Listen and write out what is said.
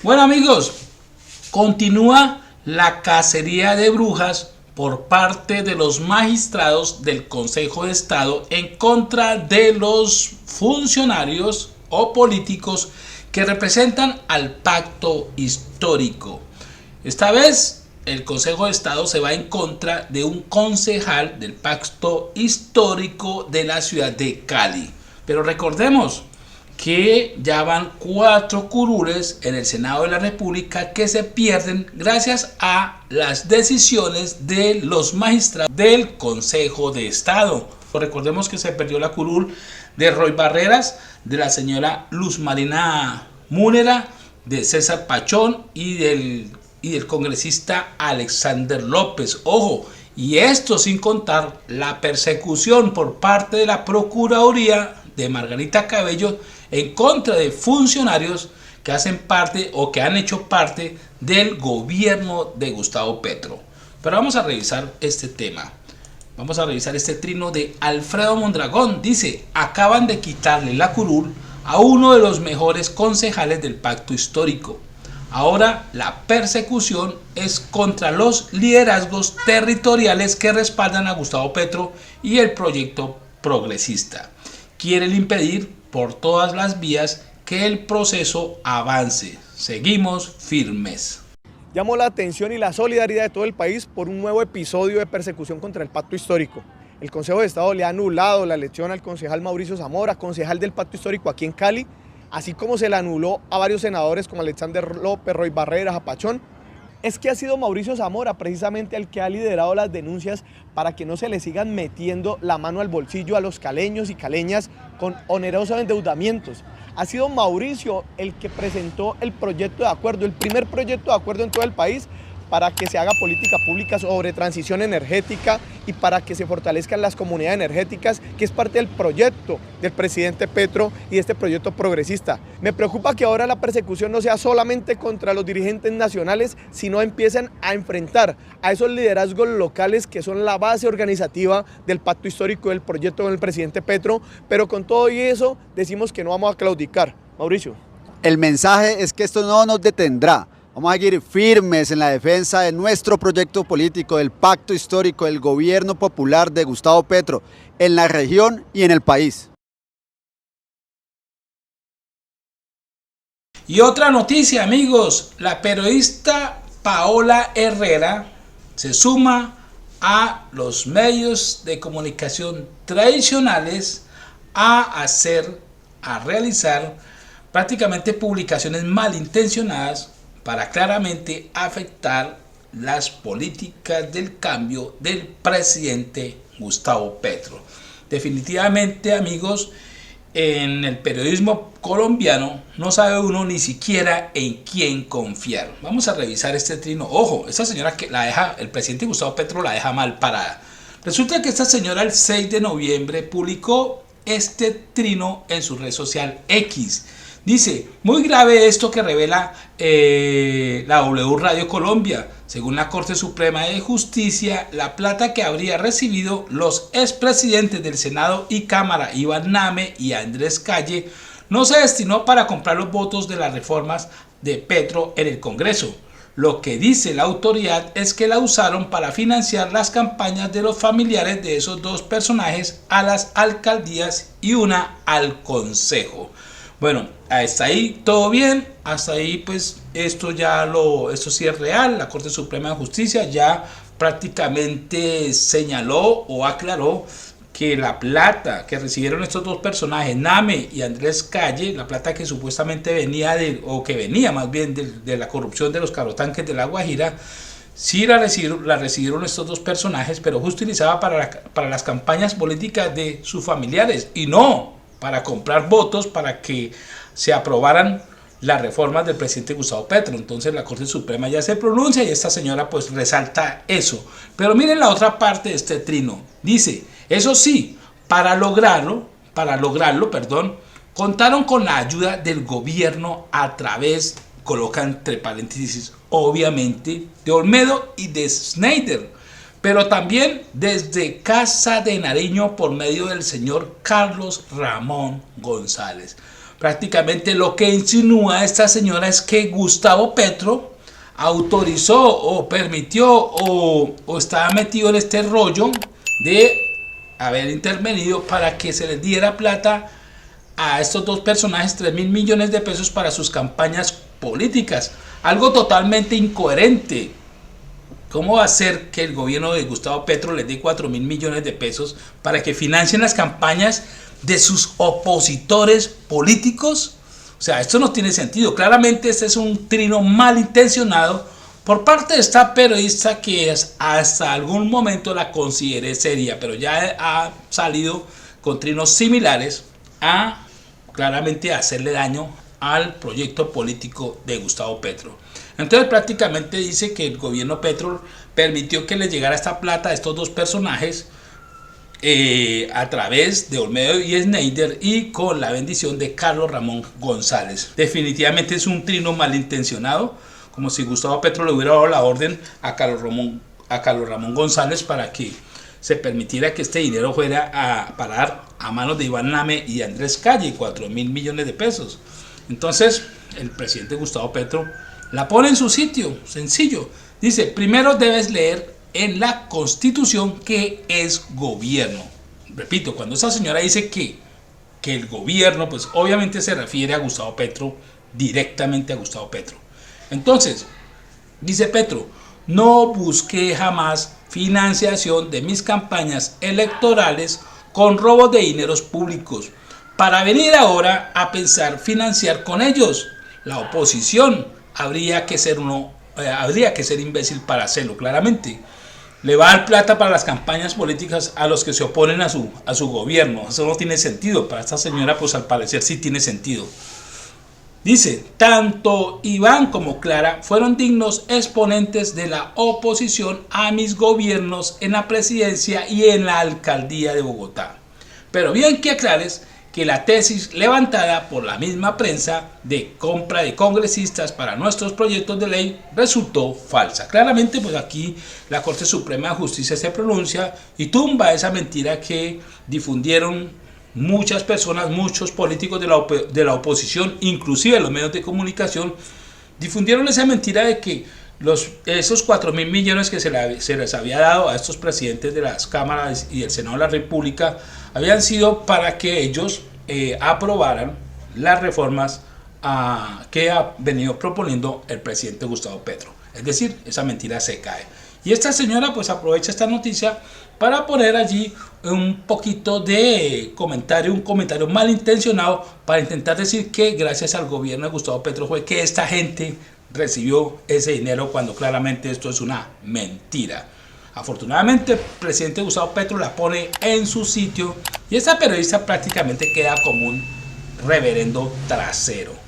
Bueno amigos, continúa la cacería de brujas por parte de los magistrados del Consejo de Estado en contra de los funcionarios o políticos que representan al pacto histórico. Esta vez el Consejo de Estado se va en contra de un concejal del pacto histórico de la ciudad de Cali. Pero recordemos que ya van 4 curules en el Senado de la República que se pierden gracias a las decisiones de los magistrados del Consejo de Estado. Recordemos que se perdió la curul de Roy Barreras, de la señora Luz Marina Múnera, de César Pachón y del congresista Alexander López. Ojo, y esto sin contar la persecución por parte de la Procuraduría de Margarita Cabello en contra de funcionarios que hacen parte o que han hecho parte del gobierno de Gustavo Petro. Pero vamos a revisar este tema. Vamos a revisar este trino de Alfredo Mondragón. Dice, acaban de quitarle la curul a uno de los mejores concejales del pacto histórico. Ahora la persecución es contra los liderazgos territoriales que respaldan a Gustavo Petro y el proyecto progresista. Quieren impedir por todas las vías que el proceso avance. Seguimos firmes. Llamó la atención y la solidaridad de todo el país por un nuevo episodio de persecución contra el pacto histórico. El Consejo de Estado le ha anulado la elección al concejal Mauricio Zamora, concejal del pacto histórico aquí en Cali, así como se le anuló a varios senadores como Alexander López, Roy Barreras, Pachón. Es que ha sido Mauricio Zamora precisamente el que ha liderado las denuncias para que no se le sigan metiendo la mano al bolsillo a los caleños y caleñas con onerosos endeudamientos. Ha sido Mauricio el que presentó el proyecto de acuerdo, el primer proyecto de acuerdo en todo el país para que se haga política pública sobre transición energética y para que se fortalezcan las comunidades energéticas, que es parte del proyecto del presidente Petro y de este proyecto progresista. Me preocupa que ahora la persecución no sea solamente contra los dirigentes nacionales, sino empiecen a enfrentar a esos liderazgos locales que son la base organizativa del pacto histórico del proyecto con el presidente Petro, pero con todo y eso decimos que no vamos a claudicar. Mauricio. El mensaje es que esto no nos detendrá. Vamos a seguir firmes en la defensa de nuestro proyecto político, del pacto histórico, del gobierno popular de Gustavo Petro, en la región y en el país. Y otra noticia, amigos, la periodista Paola Herrera se suma a los medios de comunicación tradicionales a realizar prácticamente publicaciones malintencionadas para claramente afectar las políticas del cambio del presidente Gustavo Petro. Definitivamente, amigos, en el periodismo colombiano no sabe uno ni siquiera en quién confiar. Vamos a revisar este trino. Ojo, esta señora que la deja, el presidente Gustavo Petro la deja mal parada. Resulta que esta señora el 6 de noviembre publicó este trino en su red social X. Dice, muy grave esto que revela la W Radio Colombia. Según la Corte Suprema de Justicia, la plata que habría recibido los expresidentes del Senado y Cámara, Iván Name y Andrés Calle, no se destinó para comprar los votos de las reformas de Petro en el Congreso. Lo que dice la autoridad es que la usaron para financiar las campañas de los familiares de esos dos personajes a las alcaldías y una al Consejo. Bueno, hasta ahí todo bien, hasta ahí pues esto sí es real. La Corte Suprema de Justicia ya prácticamente señaló o aclaró que la plata que recibieron estos dos personajes, Name y Andrés Calle, la plata que supuestamente venía más bien de la corrupción de los cabrotanques de La Guajira, sí la recibieron estos dos personajes, pero fue utilizada para las campañas políticas de sus familiares y no para comprar votos para que se aprobaran las reformas del presidente Gustavo Petro. Entonces la Corte Suprema ya se pronuncia y esta señora pues resalta eso. Pero miren la otra parte de este trino. Dice, eso sí, para lograrlo, contaron con la ayuda del gobierno a través, coloca entre paréntesis, obviamente, de Olmedo y de Schneider, pero también desde Casa de Nariño por medio del señor Carlos Ramón González. prácticamente lo que insinúa esta señora es que Gustavo Petro autorizó o permitió o estaba metido en este rollo de haber intervenido para que se les diera plata a estos dos personajes, 3.000 millones de pesos para sus campañas políticas. Algo totalmente incoherente. ¿Cómo va a ser que el gobierno de Gustavo Petro les dé 4.000 millones de pesos para que financien las campañas de sus opositores políticos? O sea, esto no tiene sentido. Claramente este es un trino malintencionado por parte de esta periodista que hasta algún momento la consideré seria, pero ya ha salido con trinos similares a claramente hacerle daño al proyecto político de Gustavo Petro. Entonces prácticamente dice que el gobierno Petro permitió que le llegara esta plata a estos dos personajes a través de Olmedo y Schneider y con la bendición de Carlos Ramón González. Definitivamente es un trino malintencionado, como si Gustavo Petro le hubiera dado la orden a Carlos Ramón González para que se permitiera que este dinero fuera a parar a manos de Iván Name y Andrés Calle, 4.000 millones de pesos. Entonces el presidente Gustavo Petro la pone en su sitio, sencillo. Dice, primero debes leer en la Constitución qué es gobierno. Repito, cuando esa señora dice que el gobierno, pues obviamente se refiere a Gustavo Petro, directamente a Gustavo Petro. Entonces, dice Petro, no busqué jamás financiación de mis campañas electorales con robos de dineros públicos, para venir ahora a pensar financiar con ellos. La oposición habría que ser imbécil para hacerlo, claramente. Le va a dar plata para las campañas políticas a los que se oponen a su gobierno. Eso no tiene sentido. Para esta señora, pues al parecer sí tiene sentido. Dice, tanto Iván como Clara fueron dignos exponentes de la oposición a mis gobiernos en la presidencia y en la alcaldía de Bogotá. Pero bien que aclares que la tesis levantada por la misma prensa de compra de congresistas para nuestros proyectos de ley resultó falsa. Claramente, pues aquí la Corte Suprema de Justicia se pronuncia y tumba esa mentira que difundieron muchas personas, muchos políticos de la oposición, inclusive los medios de comunicación, difundieron esa mentira de que esos 4.000 millones que se les había dado a estos presidentes de las cámaras y del Senado de la República habían sido para que ellos aprobaran las reformas que ha venido proponiendo el presidente Gustavo Petro. Es decir, esa mentira se cae. Y esta señora pues aprovecha esta noticia para poner allí un poquito de comentario, un comentario malintencionado para intentar decir que gracias al gobierno de Gustavo Petro fue que esta gente recibió ese dinero, cuando claramente esto es una mentira. Afortunadamente el presidente Gustavo Petro la pone en su sitio y esta periodista prácticamente queda como un reverendo trasero.